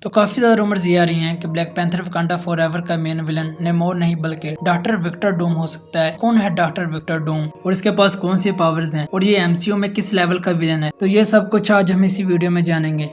तो काफी ज्यादा रूमर्स ये आ रही हैं कि ब्लैक पैंथर वकांडा फॉरएवर का मेन विलन नेमोर नहीं बल्कि डॉक्टर विक्टर डूम हो सकता है। कौन है डॉक्टर विक्टर डूम और इसके पास कौन सी पावर्स हैं और ये एमसीयू में किस लेवल का विलन है, तो ये सब कुछ आज हम इसी वीडियो में जानेंगे।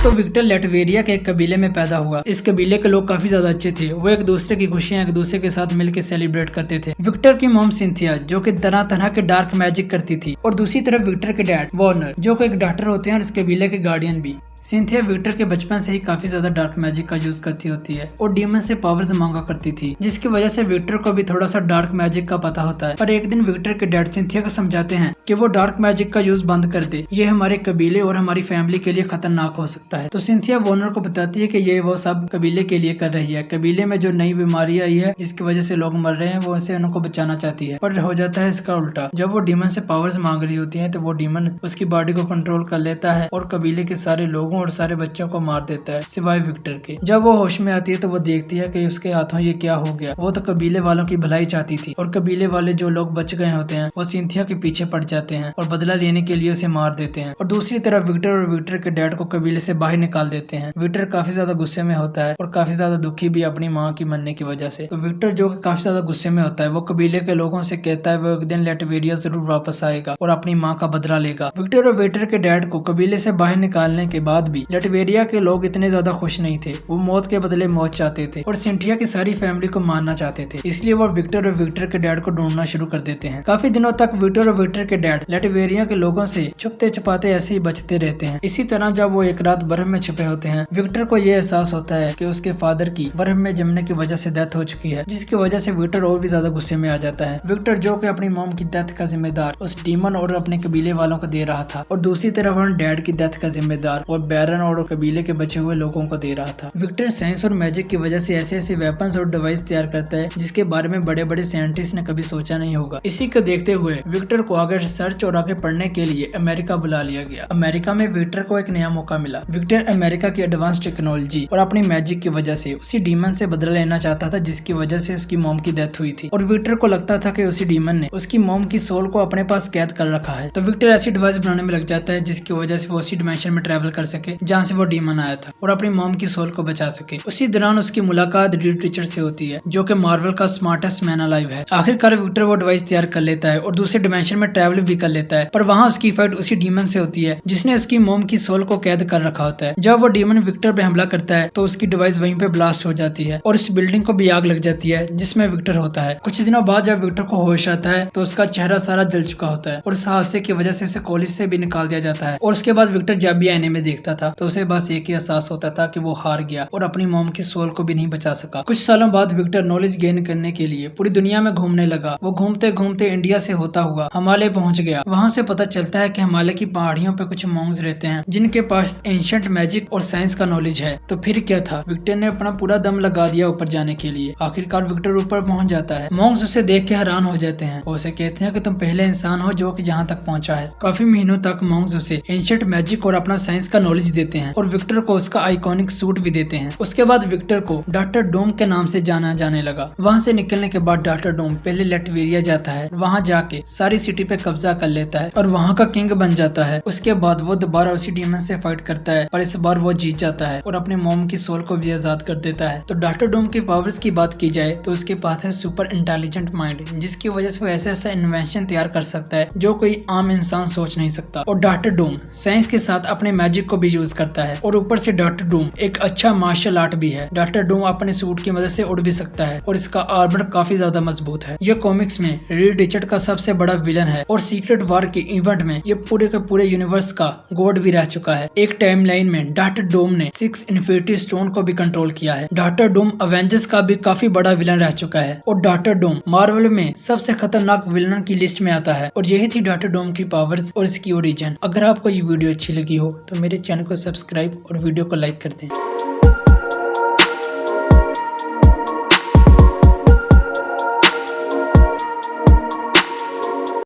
तो विक्टर लैटवेरिया के एक कबीले में पैदा हुआ। इस कबीले के लोग काफी ज्यादा अच्छे थे। वो एक दूसरे की खुशियां एक दूसरे के साथ मिलकर सेलिब्रेट करते थे। विक्टर की मॉम सिंथिया जो कि तरह तरह के डार्क मैजिक करती थी और दूसरी तरफ विक्टर के डैड वार्नर जो कि एक डॉक्टर होते हैं और इस कबीले के गार्डियन भी। सिंथिया विक्टर के बचपन से ही काफी ज्यादा डार्क मैजिक का यूज करती होती है और डीमन से पावर्स मांगा करती थी, जिसकी वजह से विक्टर को भी थोड़ा सा डार्क मैजिक का पता होता है। पर एक दिन विक्टर के डैड सिंथिया को समझाते हैं कि वो डार्क मैजिक का यूज बंद कर दे, ये हमारे कबीले और हमारी फैमिली के लिए खतरनाक हो सकता है। तो सिंथिया वॉर्नर को बताती है कि ये वो सब कबीले के लिए कर रही है। कबीले में जो नई बीमारी आई है जिसकी वजह से लोग मर रहे हैं वो उसे उनको बचाना चाहती है, पर हो जाता है इसका उल्टा। जब वो डीमन से पावर्स मांग रही होती है तो वो डीमन उसकी बॉडी को कंट्रोल कर लेता है और कबीले के सारे लोगों और सारे बच्चों को मार देता है सिवाय विक्टर के। जब वो होश में आती है तो वो देखती है कि उसके हाथों ये क्या हो गया। वो तो कबीले वालों की भलाई चाहती थी और कबीले वाले जो लोग बच गए होते हैं वो सिंथिया के पीछे पड़ जाते हैं और बदला लेने के लिए उसे मार देते हैं। और दूसरी तरफ विक्टर और विक्टर के डैड को कबीले से बाहर निकाल देते हैं। विक्टर काफी ज्यादा गुस्से में होता है और काफी ज्यादा दुखी भी अपनी माँ की मरने की वजह से। तो विक्टर जो कि काफी ज्यादा गुस्से में होता है वो कबीले के लोगों से कहता है वो एक दिन लैटवेरिया जरूर वापस आएगा और अपनी माँ का बदला लेगा। विक्टर और विक्टर के डैड को कबीले से बाहर निकालने के बाद भी लैटवेरिया के लोग इतने ज्यादा खुश नहीं थे। वो मौत के बदले मौत चाहते थे और सिंथिया की सारी फैमिली को मारना चाहते थे। इसलिए वो विक्टर और विक्टर के डैड को ढूंढना शुरू कर देते हैं। काफी दिनों तक विक्टर और विक्टर के डैड लैटवेरिया के लोगों से छुपते छुपाते ऐसे ही बचते रहते हैं। इसी तरह जब वो एक रात बर्फ में छुपे होते हैं, विक्टर को ये एहसास होता है कि उसके फादर की बर्फ में जमने की वजह से डेथ हो चुकी है, जिसकी वजह से विक्टर और भी ज्यादा गुस्से में आ जाता है। विक्टर जो कि अपनी मॉम की डेथ का जिम्मेदार उस डीमन और अपने कबीले वालों को दे रहा था और दूसरी तरफ अपने डैड की डेथ का जिम्मेदार और बैरन और कबीले के बचे हुए लोगों को दे रहा था। विक्टर साइंस और मैजिक की वजह से ऐसे ऐसे वेपन्स और डिवाइस तैयार करता है जिसके बारे में बड़े बड़े साइंटिस्ट ने कभी सोचा नहीं होगा। इसी को देखते हुए विक्टर को आगे रिसर्च और आगे पढ़ने के लिए अमेरिका बुला लिया गया। अमेरिका में विक्टर को एक नया मौका मिला। विक्टर अमेरिका की एडवांस टेक्नोलॉजी और अपनी मैजिक की वजह से उसी डीमन से बदला लेना चाहता था जिसकी वजह से उसकी मॉम की डेथ हुई थी और विक्टर को लगता था कि उसी डीमन ने उसकी मॉम की सोल को अपने पास कैद कर रखा है। तो विक्टर ऐसी डिवाइस बनाने में लग जाता है जिसकी वजह से वो उसी डिमेंशन में ट्रेवल कर सके जहाँ से वो डीमन आया था और अपनी मॉम की सोल को बचा सके। उसी दौरान उसकी मुलाकात रीड टीचर से होती है जो कि मार्वल का स्मार्टेस्ट मैन अलाइव है। आखिरकार विक्टर वो डिवाइस तैयार कर लेता है और दूसरे डिमेंशन में ट्रैवल भी कर लेता है, पर वहाँ उसकी फाइट उसी डीमन से होती है जिसने उसकी मॉम की सोल को कैद कर रखा होता है। जब वो डीमन विक्टर पे हमला करता है तो उसकी डिवाइस वहीं पे ब्लास्ट हो जाती है और उस बिल्डिंग को भी आग लग जाती है जिसमें विक्टर होता है। कुछ दिनों बाद जब विक्टर को होश आता है तो उसका चेहरा सारा जल चुका होता है और उस हादसे की वजह से उसे कॉलेज से भी निकाल दिया जाता है। और उसके बाद विक्टर जब भी आईने में देखता था तो उसे बस एक ही एहसास होता था कि वो हार गया और अपनी मॉम की सोल को भी नहीं बचा सका। कुछ सालों बाद विक्टर नॉलेज गेन करने के लिए पूरी दुनिया में घूमने लगा। वो घूमते घूमते इंडिया से होता हुआ हिमालय पहुंच गया। वहां से पता चलता है कि हिमालय की पहाड़ियों पे कुछ मॉन्क्स रहते हैं जिनके पास एंशिएंट मैजिक और साइंस का नॉलेज है। तो फिर क्या था, विक्टर ने अपना पूरा दम लगा दिया ऊपर जाने के लिए। आखिरकार विक्टर ऊपर पहुंच जाता है। मॉन्क्स उसे देख के हैरान हो जाते हैं और उसे कहते हैं कि तुम पहले इंसान हो जो कि यहाँ तक पहुंचा है। काफी महीनों तक मॉन्क्स उसे एंशिएंट मैजिक और अपना साइंस का नॉलेज देते हैं और विक्टर को उसका आइकॉनिक सूट भी देते हैं। उसके बाद विक्टर को डॉक्टर डूम के नाम से जाना जाने लगा। वहाँ से निकलने के बाद डॉक्टर डूम पहले लैटवेरिया जाता है। वहाँ जाके सारी सिटी पे कब्जा कर लेता है और वहाँ का किंग बन जाता है। उसके बाद वो दोबारा उसी डीमन से फाइट करता है, पर इस बार वो जीत जाता है और अपनी मॉम की सोल को भी आजाद कर देता है। तो डॉक्टर डूम की पावर्स की बात की जाए तो उसके पास है सुपर इंटेलिजेंट माइंड, जिसकी वजह से वो ऐसा ऐसा इन्वेंशन तैयार कर सकता है जो कोई आम इंसान सोच नहीं सकता। और डॉक्टर डूम साइंस के साथ अपने मैजिक को भी यूज करता है और ऊपर से डॉक्टर डूम एक अच्छा मार्शल आर्ट भी है। डॉक्टर डूम अपने सूट की मदद से उड़ भी सकता है और इसका आर्मर काफी ज्यादा मजबूत है। ये कॉमिक्स में रीड रिचर्ड का सबसे बड़ा विलन है और सीक्रेट वार के इवेंट में ये पूरे के पूरे यूनिवर्स का गॉड भी रह चुका है। एक टाइमलाइन में डॉक्टर डूम ने 6 इन्फिनिटी स्टोन को भी कंट्रोल किया है। डॉक्टर डूम अवेंजर्स का भी काफी बड़ा विलन रह चुका है और डॉक्टर डूम मार्वल में सबसे खतरनाक विलन की लिस्ट में आता है। और यही थी डॉक्टर डूम की पावर्स और इसकी ओरिजिन। अगर आपको ये वीडियो अच्छी लगी हो तो मेरे चैनल को सब्सक्राइब और वीडियो को लाइक कर दें।